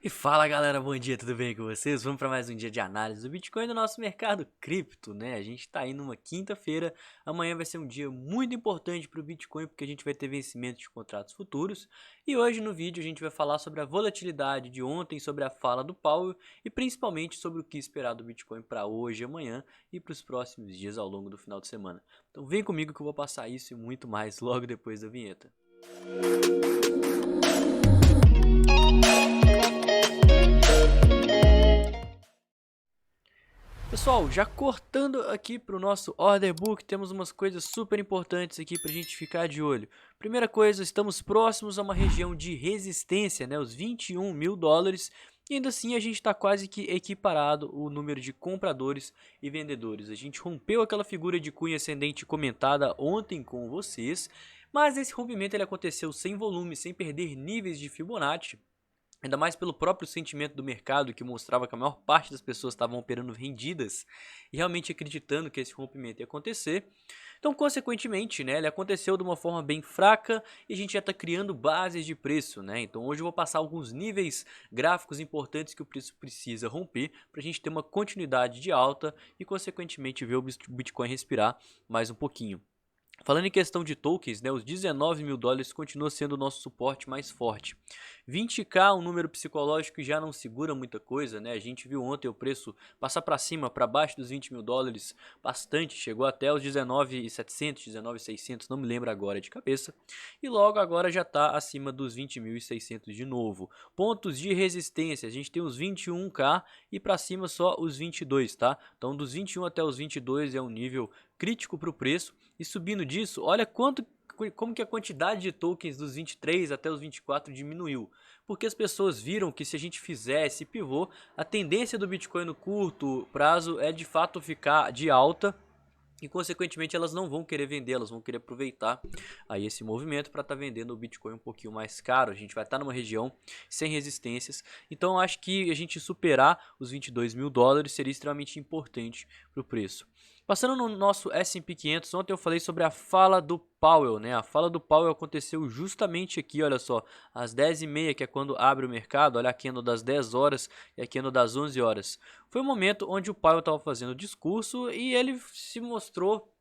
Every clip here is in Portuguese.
E fala galera, bom dia, tudo bem com vocês? Vamos para mais um dia de análise do Bitcoin e do nosso mercado cripto, né? A gente tá aí numa quinta-feira, amanhã vai ser um dia muito importante para o Bitcoin porque a gente vai ter vencimento de contratos futuros. E hoje no vídeo a gente vai falar sobre a volatilidade de ontem, sobre a fala do Powell e principalmente sobre o que esperar do Bitcoin para hoje, amanhã e para os próximos dias ao longo do final de semana. Então vem comigo que eu vou passar isso e muito mais logo depois da vinheta. Pessoal, já cortando aqui para o nosso order book, temos umas coisas super importantes aqui para a gente ficar de olho. Primeira coisa, estamos próximos a uma região de resistência, né, os 21 mil dólares, e ainda assim a gente está quase que equiparado o número de compradores e vendedores. A gente rompeu aquela figura de cunho ascendente comentada ontem com vocês, mas esse rompimento ele aconteceu sem volume, sem perder níveis de Fibonacci. Ainda mais pelo próprio sentimento do mercado, que mostrava que a maior parte das pessoas estavam operando vendidas e realmente acreditando que esse rompimento ia acontecer. Então, consequentemente, né, ele aconteceu de uma forma bem fraca e a gente já está criando bases de preço, né? Então, hoje eu vou passar alguns níveis gráficos importantes que o preço precisa romper para a gente ter uma continuidade de alta e, consequentemente, ver o Bitcoin respirar mais um pouquinho. Falando em questão de tokens, né, os 19 mil dólares continua sendo o nosso suporte mais forte. 20k, um número psicológico que já não segura muita coisa, né? A gente viu ontem o preço passar para cima, para baixo dos 20 mil dólares bastante, chegou até os 19.700, 19.600, não me lembro agora de cabeça. E logo agora já está acima dos 20.600 de novo. Pontos de resistência, a gente tem os 21k e para cima só os 22, tá? Então dos 21 até os 22 é um nível crítico para o preço. E subindo disso, olha como que a quantidade de tokens dos 23 até os 24 diminuiu. Porque as pessoas viram que se a gente fizer esse pivô, a tendência do Bitcoin no curto prazo é de fato ficar de alta. E consequentemente elas não vão querer vender, elas vão querer aproveitar aí esse movimento para estar vendendo o Bitcoin um pouquinho mais caro. A gente vai estar numa região sem resistências, então acho que a gente superar os 22 mil dólares seria extremamente importante para o preço. Passando no nosso S&P 500, ontem eu falei sobre a fala do Powell, né? A fala do Powell aconteceu justamente aqui, olha só, às 10h30, que é quando abre o mercado, olha a candle das 10 horas e a candle das 11 horas. Foi um momento onde o Powell estava fazendo o discurso e ele se mostrou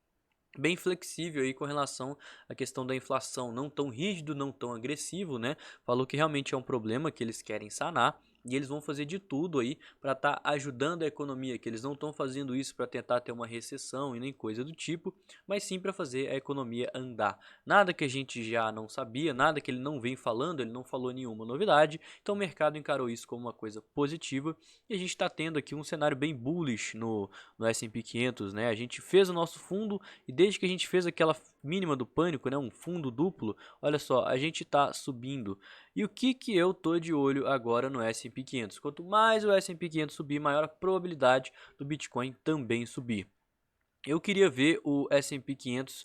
bem flexível aí com relação à questão da inflação, não tão rígido, não tão agressivo, né? Falou que realmente é um problema que eles querem sanar e eles vão fazer de tudo aí para estar ajudando a economia, que eles não estão fazendo isso para tentar ter uma recessão e nem coisa do tipo, mas sim para fazer a economia andar. Nada que a gente já não sabia, nada que ele não vem falando, ele não falou nenhuma novidade, então o mercado encarou isso como uma coisa positiva e a gente está tendo aqui um cenário bem bullish no S&P 500, né? A gente fez o nosso fundo e desde que a gente fez aquela mínima do pânico, né, um fundo duplo, olha só, a gente está subindo. E o que eu tô de olho agora no S&P 500? Quanto mais o S&P 500 subir, maior a probabilidade do Bitcoin também subir. Eu queria ver o S&P 500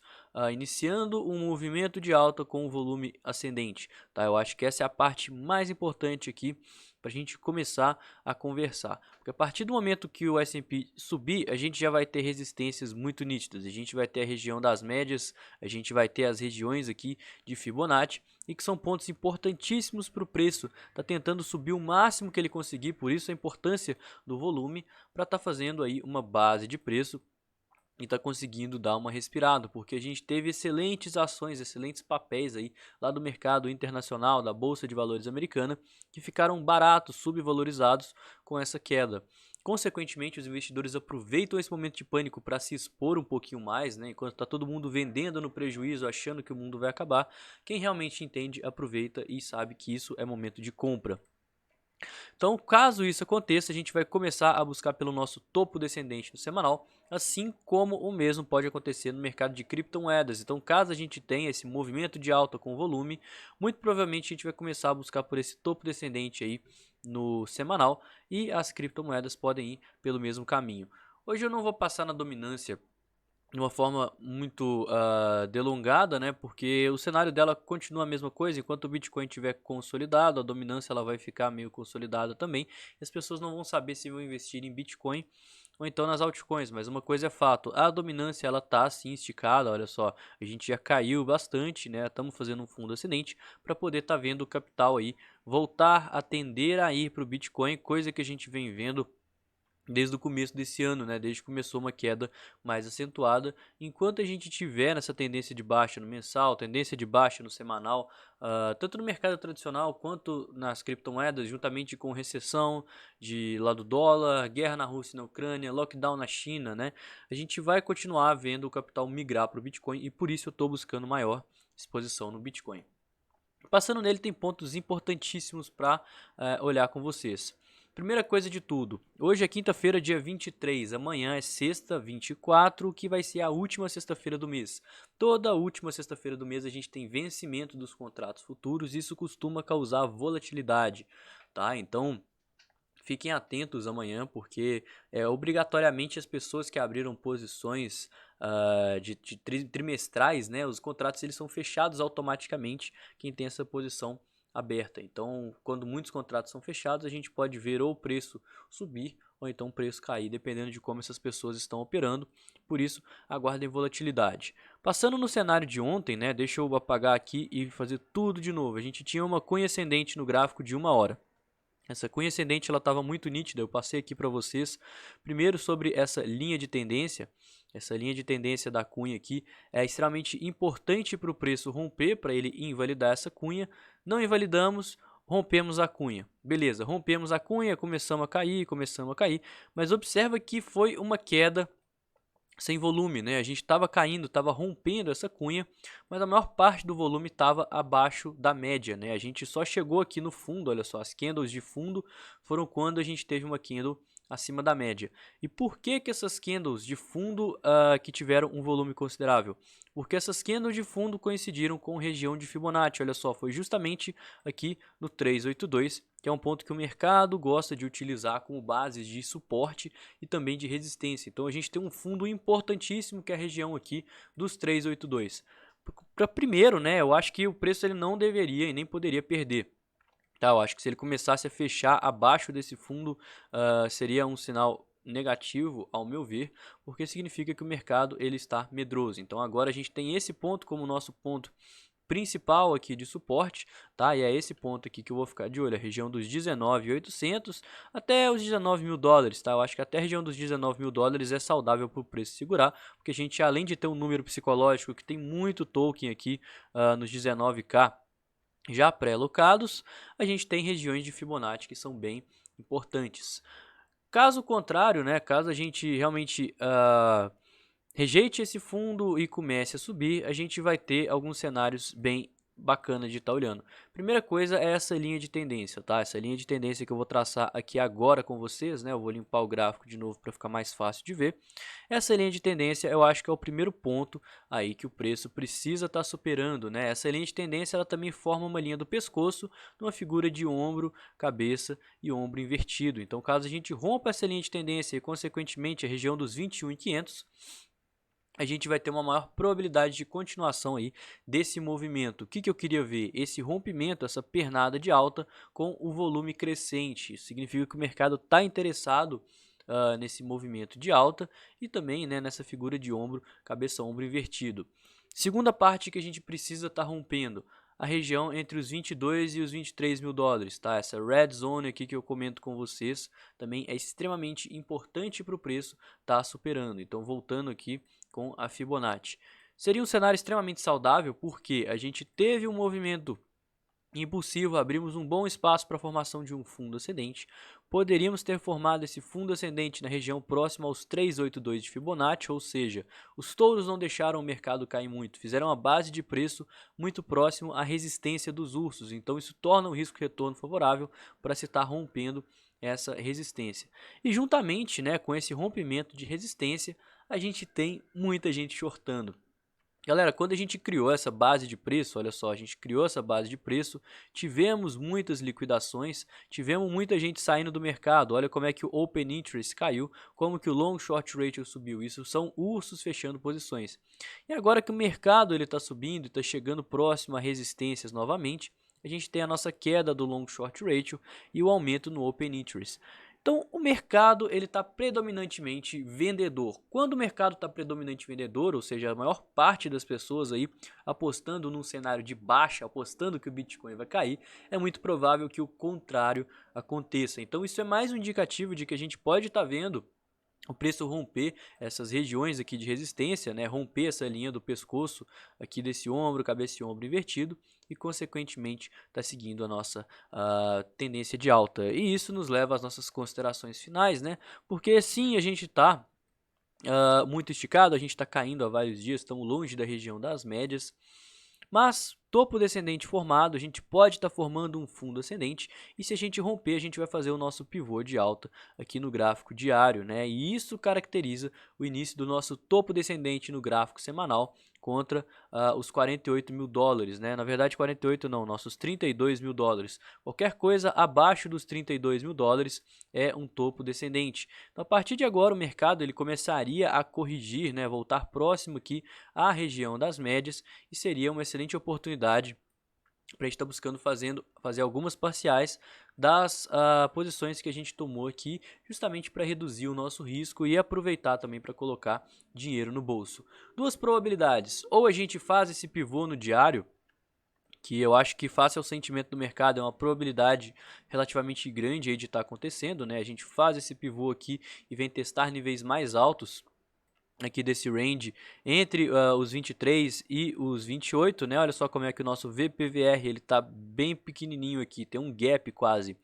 iniciando um movimento de alta com um volume ascendente, tá? Eu acho que essa é a parte mais importante aqui para a gente começar a conversar, porque a partir do momento que o S&P subir, a gente já vai ter resistências muito nítidas, a gente vai ter a região das médias, a gente vai ter as regiões aqui de Fibonacci, e que são pontos importantíssimos para o preço, tá tentando subir o máximo que ele conseguir, por isso a importância do volume para estar fazendo aí uma base de preço e está conseguindo dar uma respirada, porque a gente teve excelentes ações, excelentes papéis aí lá do mercado internacional, da Bolsa de Valores americana, que ficaram baratos, subvalorizados com essa queda. Consequentemente, os investidores aproveitam esse momento de pânico para se expor um pouquinho mais, né? Enquanto está todo mundo vendendo no prejuízo, achando que o mundo vai acabar, quem realmente entende aproveita e sabe que isso é momento de compra. Então, caso isso aconteça, a gente vai começar a buscar pelo nosso topo descendente no semanal, assim como o mesmo pode acontecer no mercado de criptomoedas. Então, caso a gente tenha esse movimento de alta com volume, muito provavelmente a gente vai começar a buscar por esse topo descendente aí no semanal e as criptomoedas podem ir pelo mesmo caminho. Hoje eu não vou passar na dominância de uma forma muito delongada, né? Porque o cenário dela continua a mesma coisa. Enquanto o Bitcoin estiver consolidado, a dominância ela vai ficar meio consolidada também. E as pessoas não vão saber se vão investir em Bitcoin ou então nas altcoins, mas uma coisa é fato, a dominância ela tá assim esticada, olha só, a gente já caiu bastante, né? Estamos fazendo um fundo ascendente para poder estar vendo o capital aí voltar a tender a ir para o Bitcoin, coisa que a gente vem vendo desde o começo desse ano, né? Desde que começou uma queda mais acentuada. Enquanto a gente tiver nessa tendência de baixa no mensal, tendência de baixa no semanal, tanto no mercado tradicional quanto nas criptomoedas, juntamente com recessão de lá do dólar, guerra na Rússia e na Ucrânia, lockdown na China, né? A gente vai continuar vendo o capital migrar para o Bitcoin e por isso eu estou buscando maior exposição no Bitcoin. Passando nele, tem pontos importantíssimos para olhar com vocês. Primeira coisa de tudo, hoje é quinta-feira, dia 23, amanhã é sexta, 24, que vai ser a última sexta-feira do mês. Toda última sexta-feira do mês a gente tem vencimento dos contratos futuros, isso costuma causar volatilidade, tá? Então, fiquem atentos amanhã, porque obrigatoriamente as pessoas que abriram posições de trimestrais, né, os contratos eles são fechados automaticamente, quem tem essa posição aberta. Então, quando muitos contratos são fechados, a gente pode ver ou o preço subir ou então o preço cair, dependendo de como essas pessoas estão operando. Por isso, aguardem volatilidade. Passando no cenário de ontem, né, deixa eu apagar aqui e fazer tudo de novo. A gente tinha uma cunha ascendente no gráfico de 1 hora. Essa cunha ascendente ela estava muito nítida, eu passei aqui para vocês. Primeiro sobre essa linha de tendência. Essa linha de tendência da cunha aqui é extremamente importante para o preço romper, para ele invalidar essa cunha. Não invalidamos, rompemos a cunha. Beleza, rompemos a cunha, começamos a cair, mas observa que foi uma queda sem volume, né? A gente estava caindo, estava rompendo essa cunha, mas a maior parte do volume estava abaixo da média, né? A gente só chegou aqui no fundo, olha só, as candles de fundo foram quando a gente teve uma candle acima da média. E por que que essas candles de fundo que tiveram um volume considerável? Porque essas candles de fundo coincidiram com região de Fibonacci, olha só, foi justamente aqui no 382, que é um ponto que o mercado gosta de utilizar como bases de suporte e também de resistência. Então a gente tem um fundo importantíssimo que é a região aqui dos 382. Para primeiro, né, eu acho que o preço ele não deveria e nem poderia perder. Tá, eu acho que se ele começasse a fechar abaixo desse fundo, seria um sinal negativo, ao meu ver, porque significa que o mercado ele está medroso. Então agora a gente tem esse ponto como nosso ponto principal aqui de suporte, tá? E é esse ponto aqui que eu vou ficar de olho, a região dos 19.800 até os 19 mil dólares, tá? Eu acho que até a região dos 19 mil dólares é saudável para o preço segurar, porque a gente, além de ter um número psicológico que tem muito token aqui nos 19k já pré-alocados, a gente tem regiões de Fibonacci que são bem importantes. Caso contrário, né, caso a gente realmente rejeite esse fundo e comece a subir, a gente vai ter alguns cenários bem bacanas de estar olhando. Primeira coisa é essa linha de tendência, tá? Essa linha de tendência que eu vou traçar aqui agora com vocês, né? Eu vou limpar o gráfico de novo para ficar mais fácil de ver. Essa linha de tendência eu acho que é o primeiro ponto aí que o preço precisa estar superando, né? Essa linha de tendência ela também forma uma linha do pescoço, numa figura de ombro, cabeça e ombro invertido. Então, caso a gente rompa essa linha de tendência e consequentemente a região dos 21.500, a gente vai ter uma maior probabilidade de continuação aí desse movimento. O que eu queria ver? Esse rompimento, essa pernada de alta com o volume crescente. Isso significa que o mercado está interessado nesse movimento de alta e também, né, nessa figura de ombro, cabeça-ombro invertido. Segunda parte que a gente precisa estar rompendo, a região entre os 22 e os 23 mil dólares, tá? Essa red zone aqui que eu comento com vocês também é extremamente importante para o preço estar superando. Então, voltando aqui com a Fibonacci. Seria um cenário extremamente saudável porque a gente teve um movimento impulsivo, abrimos um bom espaço para a formação de um fundo ascendente. Poderíamos ter formado esse fundo ascendente na região próxima aos 382 de Fibonacci, ou seja, os touros não deixaram o mercado cair muito, fizeram a base de preço muito próximo à resistência dos ursos, então isso torna o risco-retorno favorável para se estar rompendo essa resistência. E juntamente, né, com esse rompimento de resistência, a gente tem muita gente shortando. Galera, quando a gente criou essa base de preço, olha só, a gente criou essa base de preço, tivemos muitas liquidações, tivemos muita gente saindo do mercado, olha como é que o Open Interest caiu, como que o Long Short Ratio subiu, isso são ursos fechando posições. E agora que o mercado está subindo e está chegando próximo a resistências novamente, a gente tem a nossa queda do Long Short Ratio e o aumento no Open Interest. Então o mercado ele está predominantemente vendedor. Quando o mercado está predominante vendedor, ou seja, a maior parte das pessoas aí apostando num cenário de baixa, apostando que o Bitcoin vai cair, é muito provável que o contrário aconteça. Então isso é mais um indicativo de que a gente pode estar vendo o preço romper essas regiões aqui de resistência, né, romper essa linha do pescoço aqui desse ombro, cabeça e ombro invertido e consequentemente está seguindo a nossa tendência de alta. E isso nos leva às nossas considerações finais, né, porque sim, a gente está muito esticado, a gente está caindo há vários dias, estamos longe da região das médias, mas topo descendente formado, a gente pode estar formando um fundo ascendente e se a gente romper, a gente vai fazer o nosso pivô de alta aqui no gráfico diário, né? E isso caracteriza o início do nosso topo descendente no gráfico semanal contra os 48 mil dólares, né? Na verdade, 48 não, nossos 32 mil dólares. Qualquer coisa abaixo dos 32 mil dólares é um topo descendente. Então, a partir de agora, o mercado ele começaria a corrigir, né? Voltar próximo aqui à região das médias e seria uma excelente oportunidade para a gente estar buscando fazer algumas parciais das posições que a gente tomou aqui, justamente para reduzir o nosso risco e aproveitar também para colocar dinheiro no bolso. Duas probabilidades, ou a gente faz esse pivô no diário, que eu acho que face ao sentimento do mercado é uma probabilidade relativamente grande aí de estar acontecendo, né? A gente faz esse pivô aqui e vem testar níveis mais altos aqui desse range entre os 23 e os 28, né? Olha só como é que o nosso VPVR ele tá bem pequenininho aqui, tem um gap quase.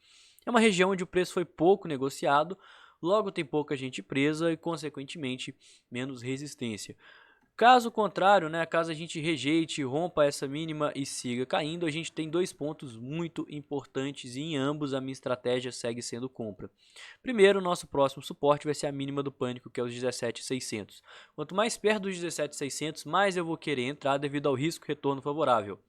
É uma região onde o preço foi pouco negociado, logo tem pouca gente presa e consequentemente menos resistência. Caso contrário, né, caso a gente rejeite, rompa essa mínima e siga caindo, a gente tem dois pontos muito importantes e em ambos a minha estratégia segue sendo compra. Primeiro, o nosso próximo suporte vai ser a mínima do pânico, que é os 17.600. Quanto mais perto dos 17.600, mais eu vou querer entrar devido ao risco retorno favorável.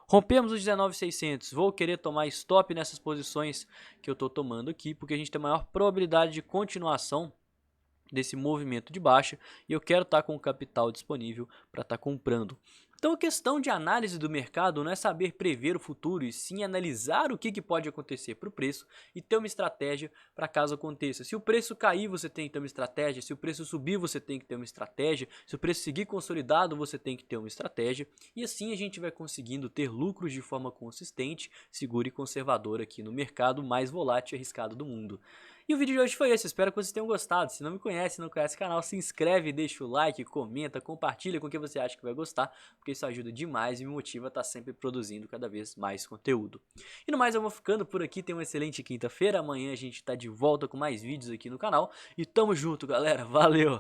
Rompemos os 19.600, vou querer tomar stop nessas posições que eu estou tomando aqui, porque a gente tem maior probabilidade de continuação desse movimento de baixa e eu quero estar com o capital disponível para estar comprando. Então a questão de análise do mercado não é saber prever o futuro e sim analisar o que pode acontecer para o preço e ter uma estratégia para caso aconteça. Se o preço cair, você tem que ter uma estratégia. Se o preço subir, você tem que ter uma estratégia. Se o preço seguir consolidado, você tem que ter uma estratégia. E assim a gente vai conseguindo ter lucros de forma consistente, segura e conservadora aqui no mercado mais volátil e arriscado do mundo. E o vídeo de hoje foi esse, espero que vocês tenham gostado. Se não me conhece, não conhece o canal, se inscreve, deixa o like, comenta, compartilha com quem você acha que vai gostar, porque isso ajuda demais e me motiva a estar sempre produzindo cada vez mais conteúdo. E no mais, eu vou ficando por aqui, tenha uma excelente quinta-feira, amanhã a gente está de volta com mais vídeos aqui no canal, e tamo junto galera, valeu!